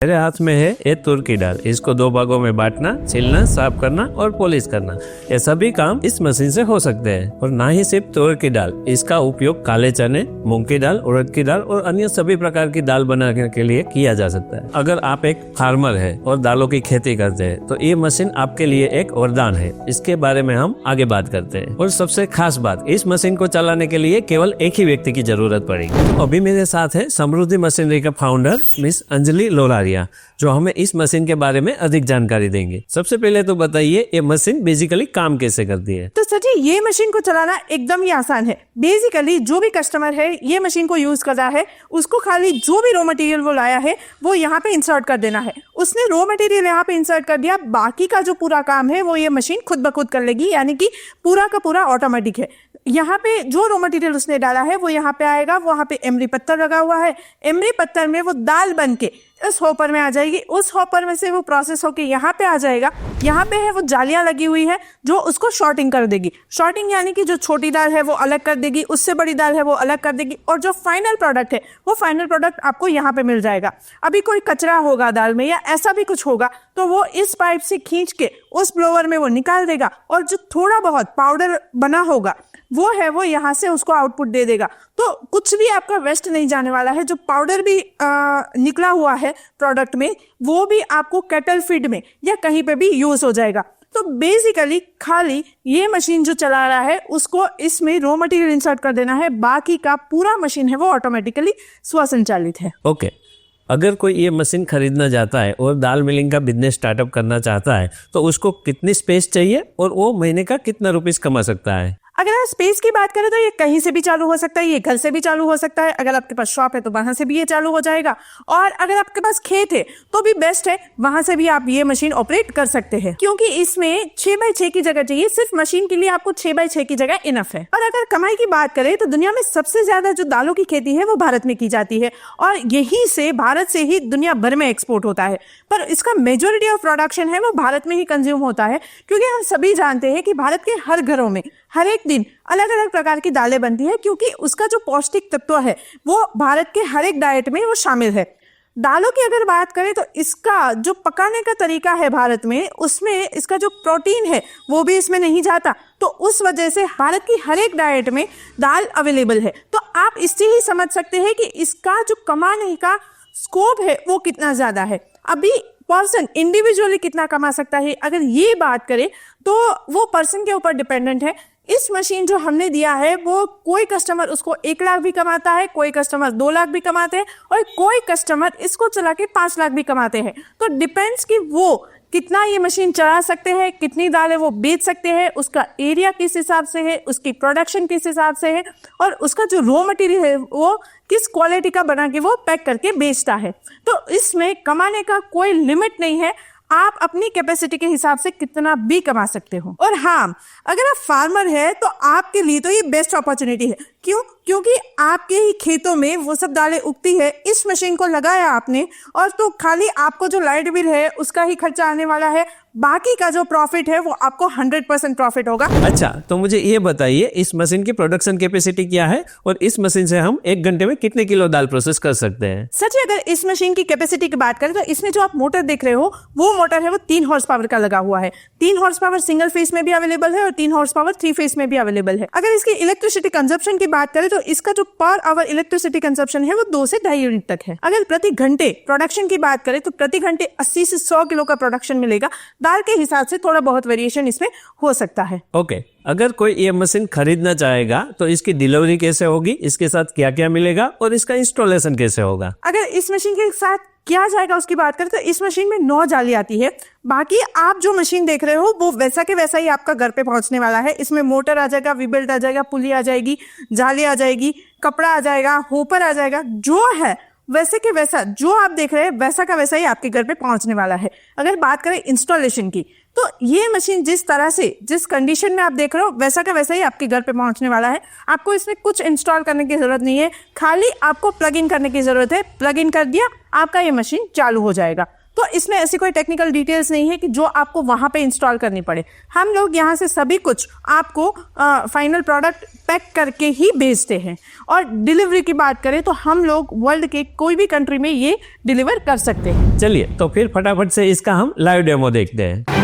मेरे हाथ में है ये तुर की दाल। इसको दो भागों में बांटना, छीलना, साफ करना और पॉलिश करना, ये सभी काम इस मशीन से हो सकते हैं। और ना ही सिर्फ तुर की दाल, इसका उपयोग काले चने, मूंग की दाल, उड़द की दाल और अन्य सभी प्रकार की दाल बनाने के लिए किया जा सकता है। अगर आप एक फार्मर है और दालों की खेती करते हैं तो ये मशीन आपके लिए एक वरदान है। इसके बारे में हम आगे बात करते हैं। और सबसे खास बात, इस मशीन को चलाने के लिए केवल एक ही व्यक्ति की जरूरत पड़ेगी। अभी मेरे साथ है समृद्धि मशीनरी का फाउंडर मिस अंजलि लोलारिया, जो हमें इस मशीन के बारे में अधिक जानकारी देंगे। सबसे पहले तो बताइए ये मशीन बेसिकली काम कैसे करती है। तो सर जी, ये मशीन को चलाना एकदम ही आसान है। बेसिकली जो भी कस्टमर है ये मशीन को यूज कर रहा है, उसको खाली जो भी रॉ मटेरियल वो लाया है वो यहाँ पे इंसर्ट कर देना है। उसने रॉ मटेरियल यहाँ पे इंसर्ट कर दिया, बाकी का जो पूरा काम है वो ये मशीन खुद ब खुद कर लेगी, यानी कि पूरा का पूरा ऑटोमेटिक है। यहाँ पे जो रॉ मटेरियल उसने डाला है वो यहाँ पे आएगा, वहाँ पे एमरी पत्थर लगा हुआ है, एमरी पत्थर में वो दाल बन के इस हॉपर में आ जाएगी, उस हॉपर में से वो प्रोसेस होके यहाँ पे आ जाएगा। यहाँ पे है वो जालियां लगी हुई है जो उसको शॉर्टिंग कर देगी। शॉर्टिंग यानी कि जो छोटी दाल है वो अलग कर देगी, उससे बड़ी दाल है वो अलग कर देगी, और जो फाइनल प्रोडक्ट है वो फाइनल प्रोडक्ट आपको यहाँ पे मिल जाएगा। अभी कोई कचरा होगा दाल में या ऐसा भी कुछ होगा तो वो इस पाइप से खींच के उस ब्लोअर में वो निकाल देगा, और जो थोड़ा बहुत पाउडर बना होगा वो यहाँ से उसको आउटपुट दे देगा। तो कुछ भी आपका वेस्ट नहीं जाने वाला है। जो पाउडर भी निकला हुआ है प्रोडक्ट में वो भी आपको कैटल फीड में या कहीं पे भी यूज हो जाएगा। तो बेसिकली खाली ये मशीन जो चला रहा है उसको इसमें रॉ मटेरियल इंसर्ट कर देना है, बाकी का पूरा मशीन है वो ऑटोमेटिकली स्वसंचालित है। ओके, अगर कोई ये मशीन खरीदना चाहता है और दाल मिलिंग का बिजनेस स्टार्टअप करना चाहता है तो उसको कितनी स्पेस चाहिए और वो महीने का कितना रुपीस कमा सकता है? अगर आप स्पेस की बात करें तो ये कहीं से भी चालू हो सकता है, ये घर से भी चालू हो सकता है। अगर आपके पास शॉप है तो वहां से भी ये चालू हो जाएगा, और अगर आपके पास खेत है तो भी बेस्ट है, वहां से भी आप ये मशीन ऑपरेट कर सकते हैं, क्योंकि इसमें 6x6 की जगह चाहिए। सिर्फ मशीन के लिए आपको 6x6 की जगह इनफ है। और अगर कमाई की बात करें तो दुनिया में सबसे ज्यादा जो दालों की खेती है वो भारत में की जाती है, और यहीं से भारत से ही दुनिया भर में एक्सपोर्ट होता है। पर इसका मेजोरिटी ऑफ प्रोडक्शन है वो भारत में ही कंज्यूम होता है, क्योंकि हम सभी जानते हैं कि भारत के हर घरों में हर एक दिन अलग अलग प्रकार की दालें बनती है, क्योंकि उसका जो पौष्टिक तत्व है वो भारत के हर एक डाइट में वो शामिल है। दालों की अगर बात करें तो इसका जो पकाने का तरीका है भारत में, उसमें इसका जो प्रोटीन है वो भी इसमें नहीं जाता, तो उस वजह से भारत की हर एक डाइट में दाल अवेलेबल है। तो आप इससे ही समझ सकते हैं कि इसका जो कमाने का स्कोप है वो कितना ज्यादा है। अभी पर्सन इंडिविजुअली कितना कमा सकता है अगर ये बात करें तो वो पर्सन के ऊपर डिपेंडेंट है। इस मशीन जो हमने दिया है वो कोई कस्टमर उसको 1 लाख भी कमाता है, कोई कस्टमर 2 लाख भी कमाते हैं, और कोई कस्टमर इसको चला के 5 लाख भी कमाते हैं। तो डिपेंड्स कि वो कितना ये मशीन चला सकते हैं, कितनी दालें वो बेच सकते हैं, उसका एरिया किस हिसाब से है, उसकी प्रोडक्शन किस हिसाब से है, और उसका जो रॉ मटेरियल है वो किस क्वालिटी का बना के वो पैक करके बेचता है। तो इसमें कमाने का कोई लिमिट नहीं है, आप अपनी कैपेसिटी के हिसाब से कितना भी कमा सकते हो। और हाँ, अगर आप फार्मर है तो आपके लिए तो ये बेस्ट अपॉर्चुनिटी है। क्यों? क्योंकि आपके ही खेतों में वो सब दालें उगती है, इस मशीन को लगाया आपने, और तो खाली आपको जो लाइट बिल है उसका ही खर्चा आने वाला है, बाकी का जो प्रॉफिट है वो आपको 100% प्रॉफिट होगा। अच्छा, तो मुझे ये बताइए इस मशीन की प्रोडक्शन कैपेसिटी क्या है और इस मशीन से हम 1 घंटे में कितने किलो दाल प्रोसेस कर सकते हैं? सच है, अगर इस मशीन की कैपेसिटी की बात करें तो इसमें जो आप मोटर देख रहे हो वो मोटर है वो 3 हॉर्स पावर का लगा हुआ है। 3 हॉर्स पावर सिंगल फेस में भी अवेलेबल है और 3 हॉर्स पावर 3 फेस में भी अवेलेबल है। अगर इसकी इलेक्ट्रिसिटी कंजप्शन की बात करें तो इसका जो पर आवर इलेक्ट्रिसिटी कंजप्शन है वो 2 से 2.5 यूनिट तक है। अगर प्रति घंटे प्रोडक्शन की बात करें तो प्रति घंटे 80 से 100 किलो का प्रोडक्शन मिलेगा। दाल के हिसाब से थोड़ा बहुत वेरिएशन इसमें हो सकता है। ओके, अगर कोई ये मशीन खरीदना चाहेगा तो इसकी डिलीवरी कैसे होगी, इसके साथ क्या क्या मिलेगा और इसका इंस्टॉलेशन कैसे होगा? अगर इस मशीन के साथ क्या जाएगा उसकी बात करें तो इस मशीन में 9 जाली आती है। बाकी आप जो मशीन देख रहे हो वो वैसा के वैसा ही आपका घर पे पहुंचने वाला है। इसमें मोटर आ जाएगा, वीबेल्ट आ जाएगा, पुली आ जाएगी, जाली आ जाएगी, कपड़ा आ जाएगा, होपर आ जाएगा, जो है वैसे के वैसा जो आप देख रहे हैं वैसा का वैसा ही आपके घर पे पहुंचने वाला है। अगर बात करें इंस्टॉलेशन की तो ये मशीन जिस तरह से जिस कंडीशन में आप देख रहे हो वैसा का वैसा ही आपके घर पे पहुंचने वाला है। आपको इसमें कुछ इंस्टॉल करने की जरूरत नहीं है, खाली आपको प्लग इन करने की जरूरत है। प्लग इन कर दिया, आपका ये मशीन चालू हो जाएगा। तो इसमें ऐसी कोई टेक्निकल डिटेल्स नहीं है कि जो आपको वहां पे इंस्टॉल करनी पड़े। हम लोग यहाँ से सभी कुछ आपको फाइनल प्रोडक्ट पैक करके ही भेजते हैं। और डिलीवरी की बात करें तो हम लोग वर्ल्ड के कोई भी कंट्री में ये डिलीवर कर सकते हैं। चलिए तो फिर फटाफट से इसका हम लाइव डेमो देखते हैं।